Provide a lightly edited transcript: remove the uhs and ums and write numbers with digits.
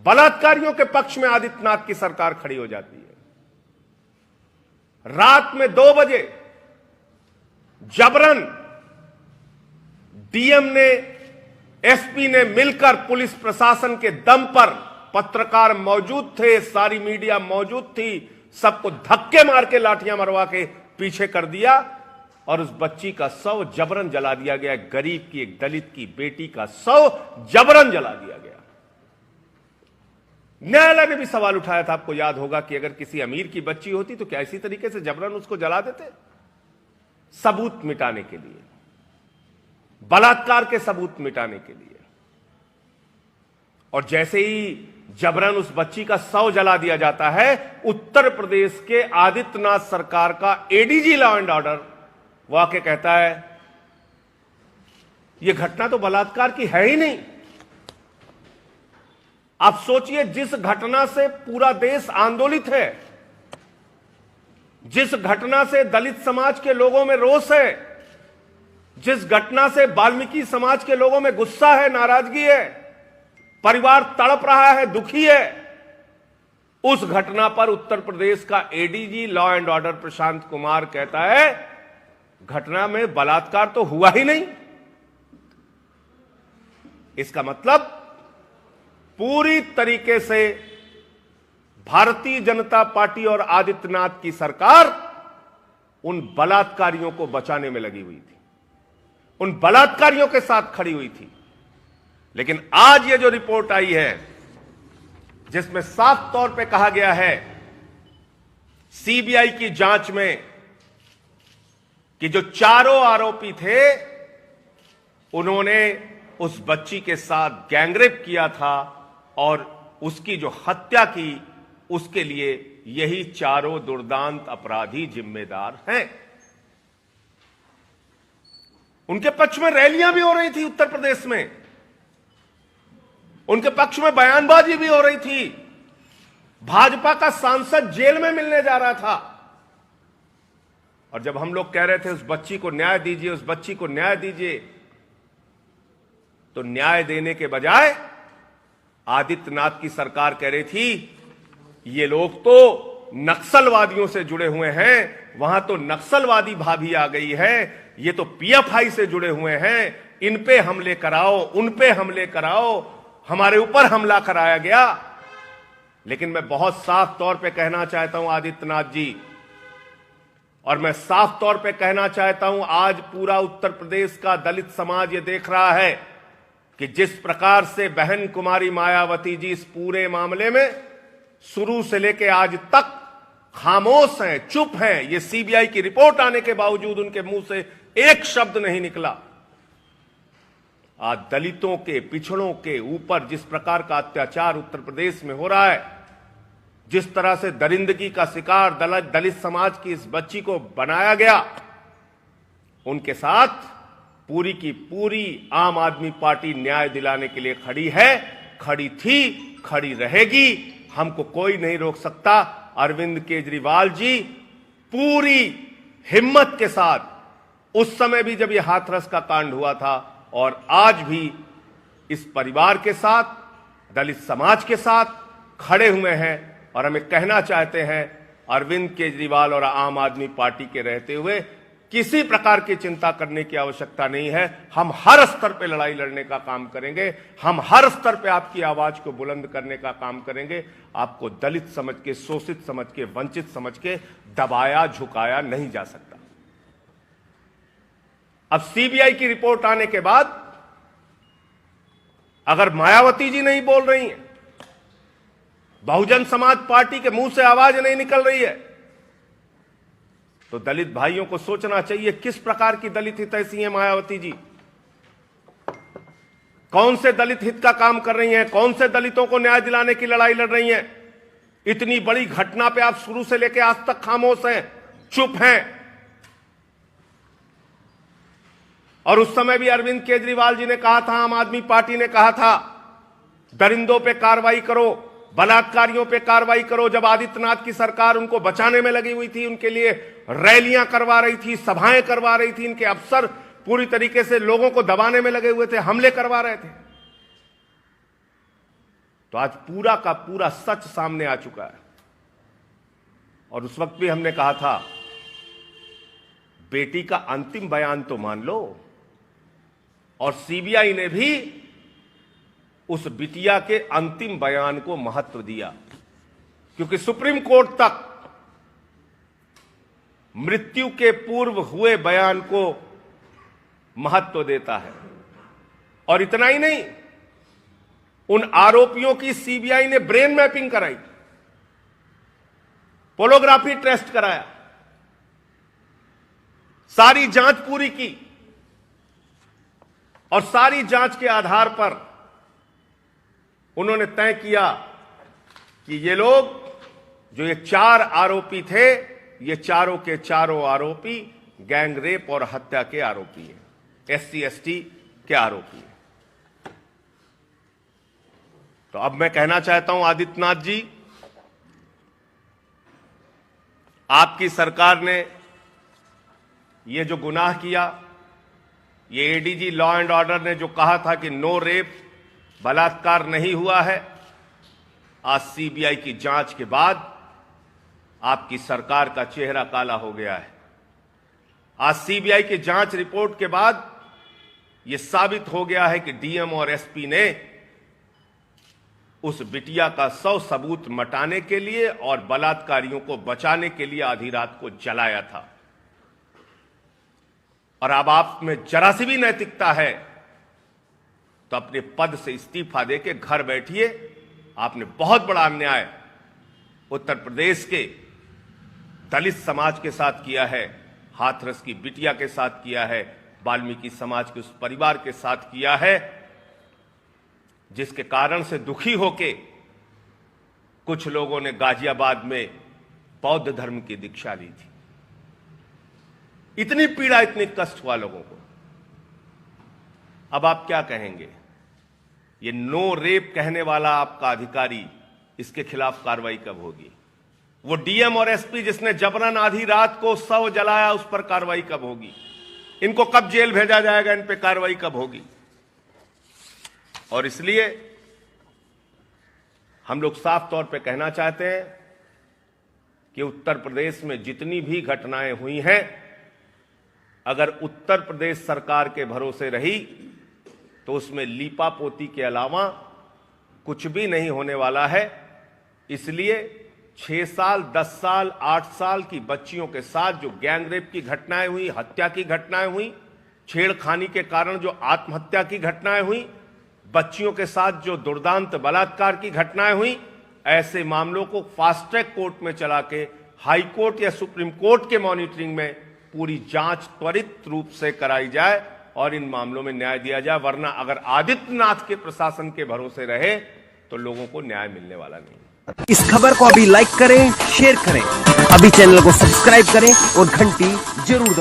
बलात्कारियों के पक्ष में आदित्यनाथ की सरकार खड़ी हो जाती है। रात में 2 बजे जबरन डीएम ने, एसपी ने मिलकर पुलिस प्रशासन के दम पर, पत्रकार मौजूद थे, सारी मीडिया मौजूद थी, सबको धक्के मार के लाठियां मरवा के पीछे कर दिया और उस बच्ची का शव जबरन जला दिया गया। गरीब की, एक दलित की बेटी का शव जबरन जला दिया गया। न्यायालय ने भी सवाल उठाया था, आपको याद होगा, कि अगर किसी अमीर की बच्ची होती तो क्या इसी तरीके से जबरन उसको जला देते? सबूत मिटाने के लिए, बलात्कार के सबूत मिटाने के लिए। और जैसे ही जबरन उस बच्ची का शव जला दिया जाता है, उत्तर प्रदेश के आदित्यनाथ सरकार का एडीजी लॉ एंड ऑर्डर वो आके कहता है यह घटना तो बलात्कार की है ही नहीं। आप सोचिए, जिस घटना से पूरा देश आंदोलित है, जिस घटना से दलित समाज के लोगों में रोष है, जिस घटना से वाल्मीकि समाज के लोगों में गुस्सा है, नाराजगी है, परिवार तड़प रहा है, दुखी है, उस घटना पर उत्तर प्रदेश का ADG law and order Prashant Kumar कहता है घटना में बलात्कार तो हुआ ही नहीं। इसका मतलब पूरी तरीके से भारतीय जनता पार्टी और आदित्यनाथ की सरकार उन बलात्कारियों को बचाने में लगी हुई थी, उन बलात्कारियों के साथ खड़ी हुई थी। लेकिन आज ये जो रिपोर्ट आई है, जिसमें साफ तौर पे कहा गया है सीबीआई की जांच में कि जो चारों आरोपी थे उन्होंने उस बच्ची के साथ गैंगरेप किया था और उसकी जो हत्या की, उसके लिए यही चारों दुर्दांत अपराधी जिम्मेदार हैं। उनके पक्ष में रैलियां भी हो रही थी उत्तर प्रदेश में, उनके पक्ष में बयानबाजी भी हो रही थी। भाजपा का सांसद जेल में मिलने जा रहा था और जब हम लोग कह रहे थे उस बच्ची को न्याय दीजिए, उस बच्ची को न्याय दीजिए, तो न्याय देने के बजाय आदित्यनाथ की सरकार कह रही थी ये लोग तो नक्सलवादियों से जुड़े हुए हैं, वहां तो नक्सलवादी भाभी आ गई है, ये तो पीएफआई से जुड़े हुए हैं, इन पे हमले कराओ, उन पे हमले कराओ, हमारे ऊपर हमला कराया गया। लेकिन मैं बहुत साफ तौर पे कहना चाहता हूं आदित्यनाथ जी, और मैं साफ तौर पे कहना चाहता हूं आज पूरा उत्तर प्रदेश का दलित समाज ये देख रहा है कि जिस प्रकार से बहन कुमारी मायावती जी इस पूरे मामले में शुरू से लेकर आज तक खामोश हैं, चुप हैं। ये सीबीआई की रिपोर्ट आने के बावजूद उनके मुंह से एक शब्द नहीं निकला। आज दलितों के, पिछड़ों के ऊपर जिस प्रकार का अत्याचार उत्तर प्रदेश में हो रहा है, जिस तरह से दरिंदगी का शिकार दलित समाज की इस बच्ची को बनाया गया, उनके साथ पूरी की पूरी आम आदमी पार्टी न्याय दिलाने के लिए खड़ी है, खड़ी थी, खड़ी रहेगी। हमको कोई नहीं रोक सकता। अरविंद केजरीवाल जी पूरी हिम्मत के साथ उस समय भी जब यह हाथरस का कांड हुआ था और आज भी इस परिवार के साथ, दलित समाज के साथ खड़े हुए हैं। और हमें कहना चाहते हैं अरविंद केजरीवाल और आम आदमी पार्टी के रहते हुए किसी प्रकार की चिंता करने की आवश्यकता नहीं है। हम हर स्तर पे लड़ाई लड़ने का काम करेंगे, हम हर स्तर पे आपकी आवाज को बुलंद करने का काम करेंगे। आपको दलित समझ के, शोषित समझ के, वंचित समझ के दबाया झुकाया नहीं जा सकता। अब सीबीआई की रिपोर्ट आने के बाद अगर मायावती जी नहीं बोल रही हैं, बहुजन समाज पार्टी के मुंह से आवाज नहीं निकल रही है, तो दलित भाइयों को सोचना चाहिए किस प्रकार की दलित हितैषी है मायावती जी। कौन से दलित हित का काम कर रही हैं, कौन से दलितों को न्याय दिलाने की लड़ाई लड़ रही हैं। इतनी बड़ी घटना पे आप शुरू से लेकर आज तक खामोश हैं, चुप हैं। और उस समय भी अरविंद केजरीवाल जी ने कहा था, आम आदमी पार्टी ने कहा था, दरिंदों पे कार्रवाई करो, बलात्कारियों पे कार्रवाई करो। जब आदित्यनाथ की सरकार उनको बचाने में लगी हुई थी, उनके लिए रैलियां करवा रही थी, सभाएं करवा रही थी, इनके अफसर पूरी तरीके से लोगों को दबाने में लगे हुए थे, हमले करवा रहे थे। तो आज पूरा का पूरा सच सामने आ चुका है। और उस वक्त भी हमने कहा था, बेटी का अंतिम बयान तो मान लो। और सीबीआई ने भी उस बिटिया के अंतिम बयान को महत्व दिया, क्योंकि सुप्रीम कोर्ट तक मृत्यु के पूर्व हुए बयान को महत्व देता है। और इतना ही नहीं, उन आरोपियों की सीबीआई ने ब्रेन मैपिंग कराई, पोलोग्राफी टेस्ट कराया, सारी जांच पूरी की। और सारी जांच के आधार पर उन्होंने तय किया कि ये लोग, जो ये 4 आरोपी थे, ये चारों के चारों आरोपी गैंग रेप और हत्या के आरोपी हैं, SC ST के आरोपी हैं। तो अब मैं कहना चाहता हूं आदित्यनाथ जी, आपकी सरकार ने ये जो गुनाह किया, ये ADG लॉ एंड ऑर्डर ने जो कहा था कि नो रेप, बलात्कार नहीं हुआ है, आज सीबीआई की जांच के बाद आपकी सरकार का चेहरा काला हो गया है। आज सीबीआई की जांच रिपोर्ट के बाद यह साबित हो गया है कि डीएम और एसपी ने उस बिटिया का 100 सबूत मटाने के लिए और बलात्कारियों को बचाने के लिए आधी रात को जलाया था। और अब आप में जरा सी भी नैतिकता है तो अपने पद से इस्तीफा देके घर बैठिए। आपने बहुत बड़ा अन्याय उत्तर प्रदेश के दलित समाज के साथ किया है, हाथरस की बिटिया के साथ किया है, वाल्मीकि समाज के उस परिवार के साथ किया है जिसके कारण से दुखी होके कुछ लोगों ने गाजियाबाद में बौद्ध धर्म की दीक्षा ली थी। इतनी पीड़ा, इतनी कष्ट हुआ लोगों को। अब आप क्या कहेंगे? ये नो रेप कहने वाला आपका अधिकारी, इसके खिलाफ कार्रवाई कब होगी? वो डीएम और एसपी जिसने जबरन आधी रात को शव जलाया, उस पर कार्रवाई कब होगी? इनको कब जेल भेजा जाएगा? इन पे कार्रवाई कब होगी? और इसलिए हम लोग साफ तौर पे कहना चाहते हैं कि उत्तर प्रदेश में जितनी भी घटनाएं हुई हैं, अगर उत्तर प्रदेश सरकार के भरोसे रही तो उसमें लीपापोती के अलावा कुछ भी नहीं होने वाला है। इसलिए 6 साल, 10 साल, 8 साल की बच्चियों के साथ जो गैंगरेप की घटनाएं हुई, हत्या की घटनाएं हुई, छेड़खानी के कारण जो आत्महत्या की घटनाएं हुई, बच्चियों के साथ जो दुर्दांत बलात्कार की घटनाएं हुई, ऐसे मामलों को फास्ट ट्रैक कोर्ट में चला के हाई कोर्ट या सुप्रीम कोर्ट के मॉनिटरिंग में पूरी जांच त्वरित रूप से कराई जाए और इन मामलों में न्याय दिया जाए। वरना अगर आदित्यनाथ के प्रशासन के भरोसे रहे तो लोगों को न्याय मिलने वाला नहीं। इस खबर को अभी लाइक करें, शेयर करें, अभी चैनल को सब्सक्राइब करें और घंटी जरूर दबाएं।